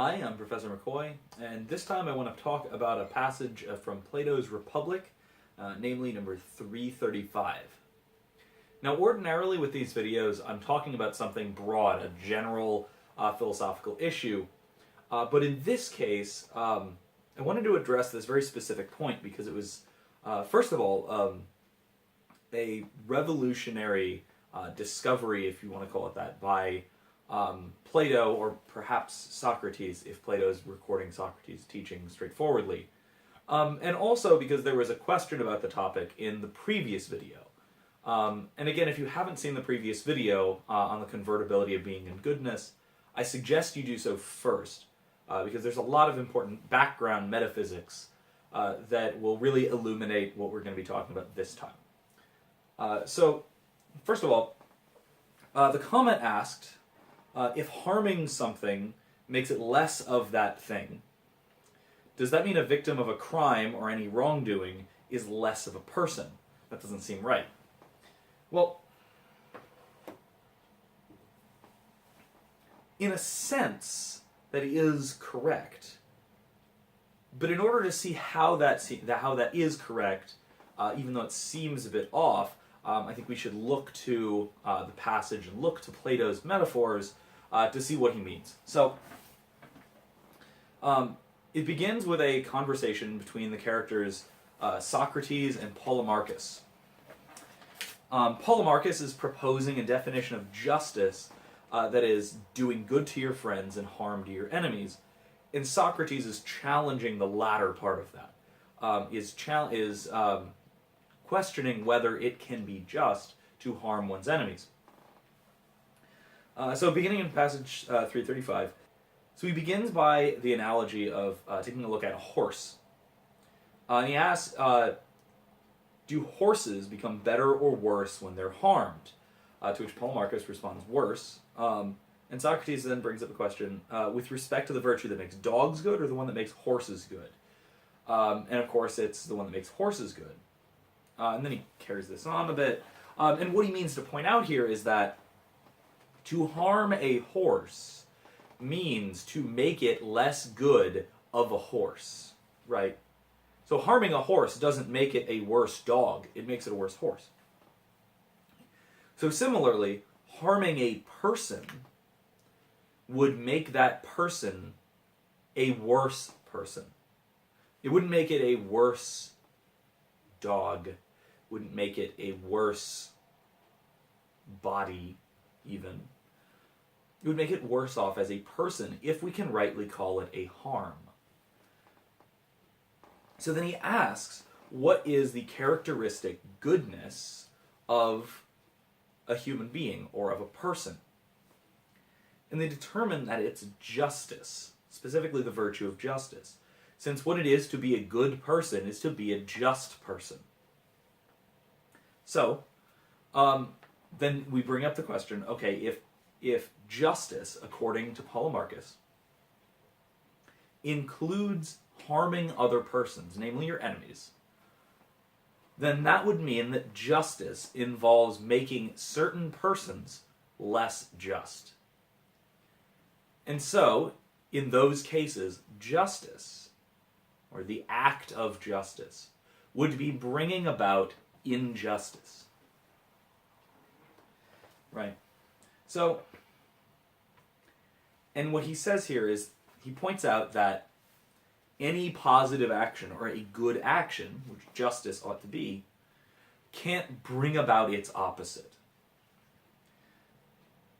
Hi, I'm Professor McCoy, and this time I want to talk about a passage from Plato's Republic, namely number 335. Now, ordinarily with these videos, I'm talking about something broad, a general philosophical issue, but in this case, I wanted to address this very specific point because it was, first of all, a revolutionary discovery, if you want to call it that, by Plato, or perhaps Socrates, if Plato's recording Socrates' teaching straightforwardly. And also because there was a question about the topic in the previous video. And again, if you haven't seen the previous video on the convertibility of being and goodness, I suggest you do so first, because there's a lot of important background metaphysics that will really illuminate what we're going to be talking about this time. So, first of all, the comment asked, if harming something makes it less of that thing, does that mean a victim of a crime or any wrongdoing is less of a person? That doesn't seem right. Well, in a sense, that is correct. But in order to see how that is correct, even though it seems a bit off, I think we should look to the passage and look to Plato's metaphors to see what he means. So, it begins with a conversation between the characters Socrates and Polemarchus. Polemarchus is proposing a definition of justice that is doing good to your friends and harm to your enemies, and Socrates is challenging the latter part of that. Is questioning whether it can be just to harm one's enemies. So beginning in passage 335, so he begins by the analogy of taking a look at a horse. And he asks, do horses become better or worse when they're harmed? To which Polemarchus responds, worse. And Socrates then brings up a question, with respect to the virtue that makes dogs good or the one that makes horses good? And of course it's the one that makes horses good. And then he carries this on a bit. And what he means to point out here is that to harm a horse means to make it less good of a horse, right? So harming a horse doesn't make it a worse dog, it makes it a worse horse. So similarly, harming a person would make that person a worse person. It wouldn't make it a worse dog, wouldn't make it a worse body, even. It would make it worse off as a person, if we can rightly call it a harm. So then he asks, what is the characteristic goodness of a human being, or of a person? And they determine that it's justice, specifically the virtue of justice, since what it is to be a good person is to be a just person. So, then we bring up the question, okay, if justice, according to Polemarchus, includes harming other persons, namely your enemies, then that would mean that justice involves making certain persons less just. And so, in those cases, justice, or the act of justice, would be bringing about injustice. Right? So, and what he says here is, he points out that any positive action, or a good action, which justice ought to be, can't bring about its opposite.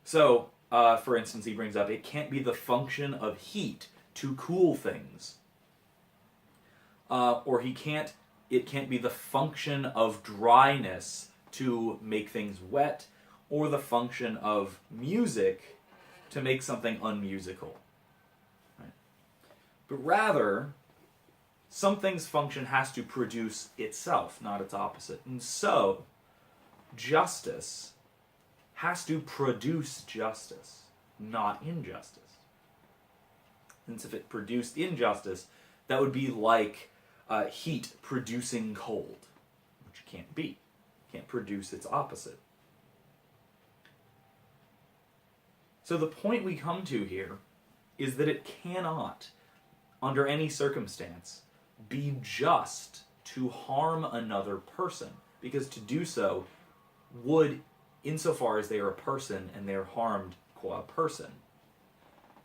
So, for instance, he brings up, it can't be the function of heat to cool things. Or it can't be the function of dryness to make things wet, or the function of music to make something unmusical. Right? But rather, something's function has to produce itself, not its opposite. And so, justice has to produce justice, not injustice. Since if it produced injustice, that would be like heat producing cold, which it can't be. It can't produce its opposite. So the point we come to here is that it cannot, under any circumstance, be just to harm another person, because to do so would, insofar as they are a person and they are harmed qua person,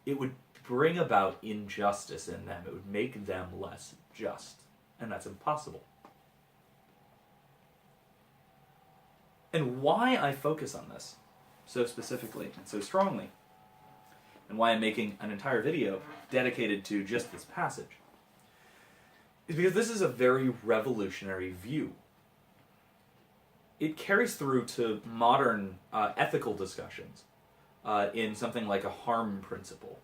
it would bring about injustice in them. It would make them less just, and that's impossible. And why I focus on this so specifically and so strongly, and why I'm making an entire video dedicated to just this passage, is because this is a very revolutionary view. It carries through to modern ethical discussions in something like a harm principle,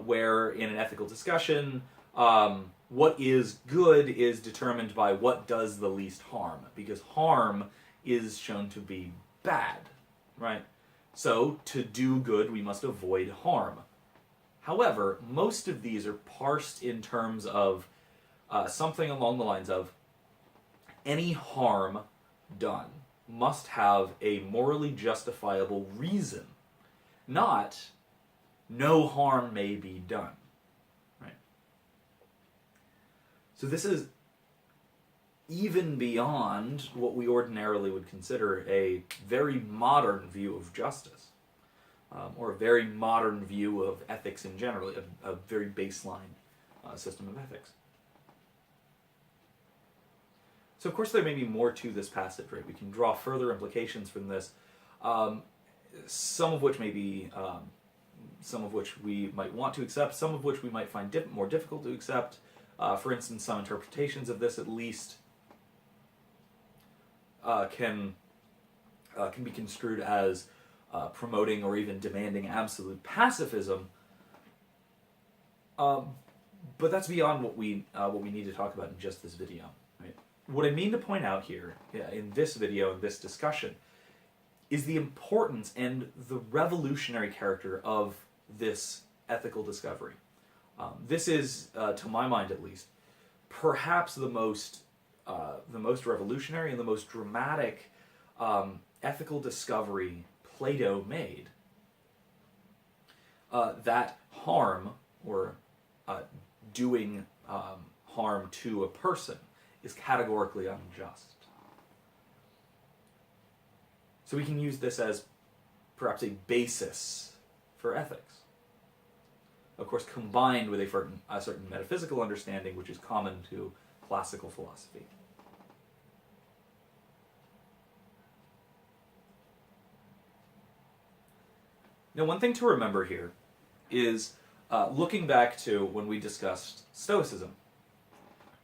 where in an ethical discussion, what is good is determined by what does the least harm, because harm is shown to be bad, right? So, to do good, we must avoid harm. However, most of these are parsed in terms of something along the lines of, any harm done must have a morally justifiable reason, not no harm may be done, right? So this is even beyond what we ordinarily would consider a very modern view of justice, or a very modern view of ethics in general, a very baseline system of ethics. So of course there may be more to this passage, right? We can draw further implications from this, some of which may be, some of which we might want to accept, some of which we might find more difficult to accept. For instance, some interpretations of this, at least, can be construed as promoting or even demanding absolute pacifism. But that's beyond what we need to talk about in just this video. Right? What I mean to point out here in this video, in this discussion, is the importance and the revolutionary character of this ethical discovery. This is, to my mind at least, perhaps the most revolutionary and the most dramatic ethical discovery Plato made. That harm, or doing harm to a person, is categorically unjust. So we can use this as perhaps a basis for ethics. Of course, combined with a certain metaphysical understanding which is common to classical philosophy. Now, one thing to remember here is looking back to when we discussed Stoicism,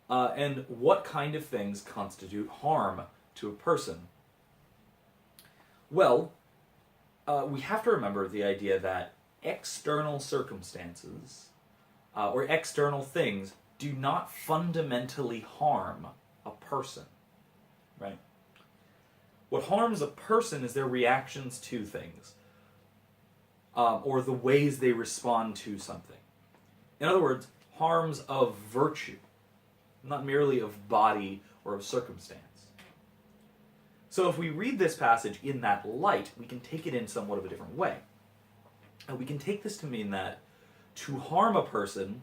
and what kind of things constitute harm to a person. Well, we have to remember the idea that external circumstances or external things do not fundamentally harm a person, right? What harms a person is their reactions to things, or the ways they respond to something. In other words, harms of virtue, not merely of body or of circumstance. So if we read this passage in that light, we can take it in somewhat of a different way. And we can take this to mean that to harm a person,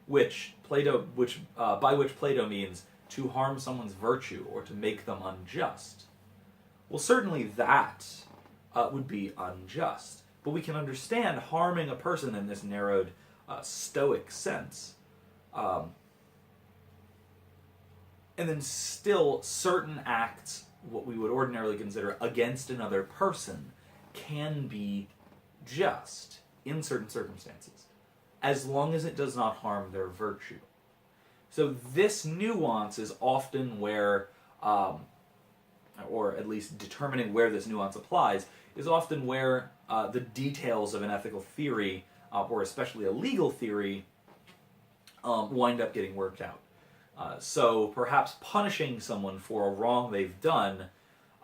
by which Plato means to harm someone's virtue or to make them unjust, well, certainly that would be unjust. But we can understand harming a person in this narrowed Stoic sense, and then still certain acts, what we would ordinarily consider against another person, can be just in certain circumstances, as long as it does not harm their virtue. So this nuance is often where, or at least determining where this nuance applies, is often where the details of an ethical theory, or especially a legal theory, wind up getting worked out. So perhaps punishing someone for a wrong they've done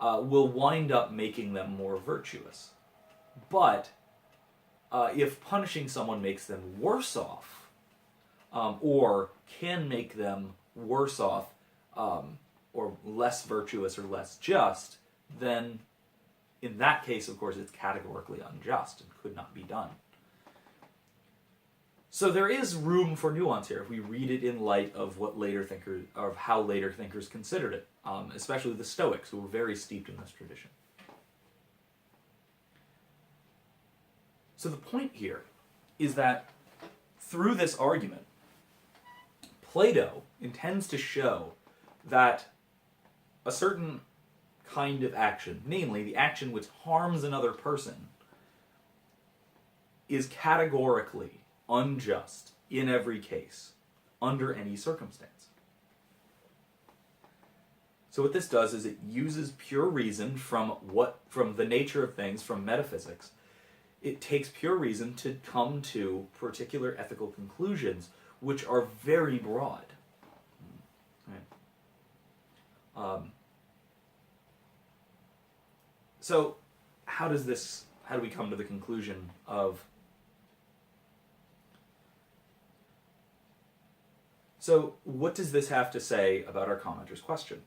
will wind up making them more virtuous. But if punishing someone makes them worse off, or can make them worse off, or less virtuous or less just, then in that case, of course, it's categorically unjust and could not be done. So there is room for nuance here if we read it in light of what how later thinkers considered it, especially the Stoics, who were very steeped in this tradition. So the point here is that through this argument, Plato intends to show that a certain kind of action, namely the action which harms another person, is categorically unjust in every case, under any circumstance. So what this does is it uses pure reason from the nature of things, from metaphysics. It takes pure reason to come to particular ethical conclusions, which are very broad. Right? So how do we come to the conclusion of... So what does this have to say about our commenter's question?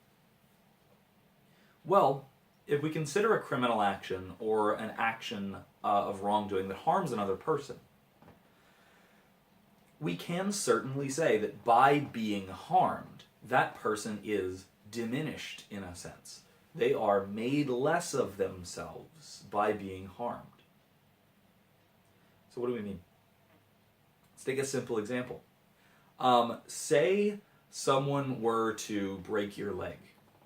Well, if we consider a criminal action or an action of wrongdoing that harms another person, we can certainly say that by being harmed, that person is diminished in a sense. They are made less of themselves by being harmed. So what do we mean? Let's take a simple example. Say someone were to break your leg,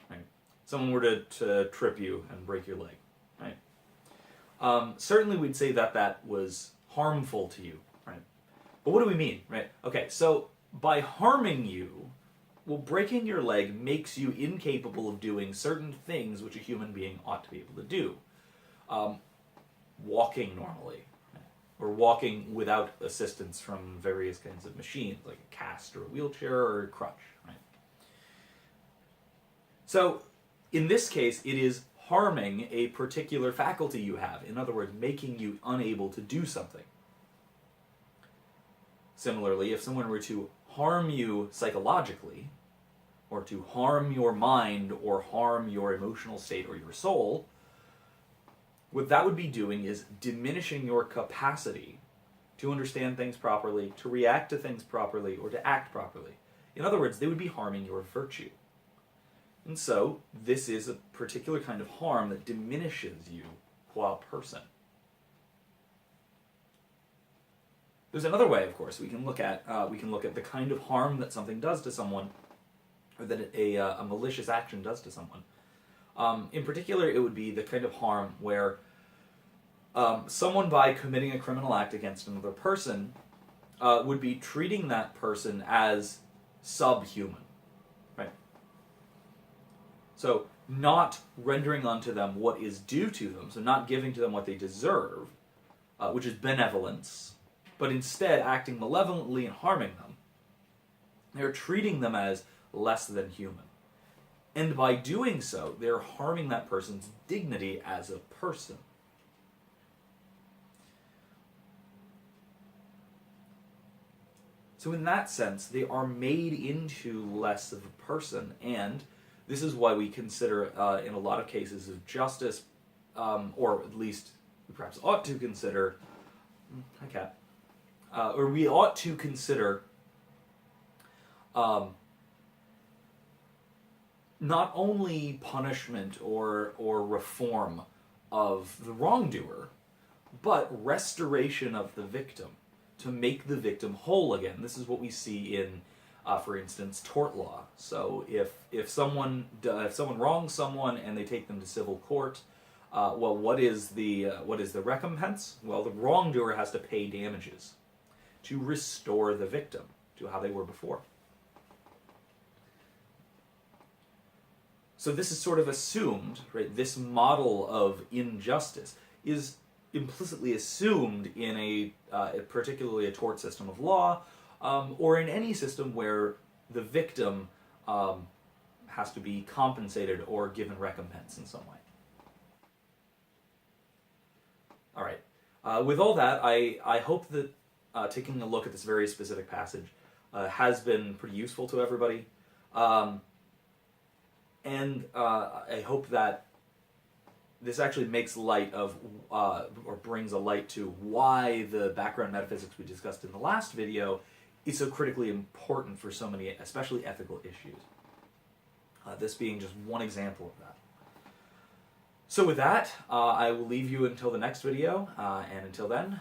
right? Someone were to trip you and break your leg, right? Certainly we'd say that was harmful to you, right? But what do we mean, right? Okay, so by harming you, well, breaking your leg makes you incapable of doing certain things which a human being ought to be able to do. Walking normally, or walking without assistance from various kinds of machines, like a cast or a wheelchair or a crutch, right? So, in this case, it is harming a particular faculty you have. In other words, making you unable to do something. Similarly, if someone were to harm you psychologically, or to harm your mind, or harm your emotional state or your soul, what that would be doing is diminishing your capacity to understand things properly, to react to things properly, or to act properly. In other words, they would be harming your virtue. And so, this is a particular kind of harm that diminishes you qua person. There's another way, of course, we can look at the kind of harm that something does to someone, or that a malicious action does to someone. In particular, it would be the kind of harm where someone, by committing a criminal act against another person, would be treating that person as subhuman, right? So, not rendering unto them what is due to them, so not giving to them what they deserve, which is benevolence, but instead acting malevolently and harming them. They're treating them as less than human. And by doing so, they're harming that person's dignity as a person. So in that sense, they are made into less of a person, and this is why we consider, in a lot of cases of justice, or at least we perhaps ought to consider, or we ought to consider not only punishment or reform of the wrongdoer, but restoration of the victim, to make the victim whole again. This is what we see in, for instance, tort law. So if someone wrongs someone and they take them to civil court, well, what is the recompense? Well, the wrongdoer has to pay damages to restore the victim to how they were before. So this is sort of assumed, right? This model of injustice is implicitly assumed in particularly a tort system of law, or in any system where the victim has to be compensated or given recompense in some way. All right. With all that, I hope that taking a look at this very specific passage has been pretty useful to everybody. And I hope that this actually makes light of, or brings a light to why the background metaphysics we discussed in the last video is so critically important for so many, especially ethical issues. This being just one example of that. So with that, I will leave you until the next video, and until then,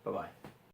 bye-bye.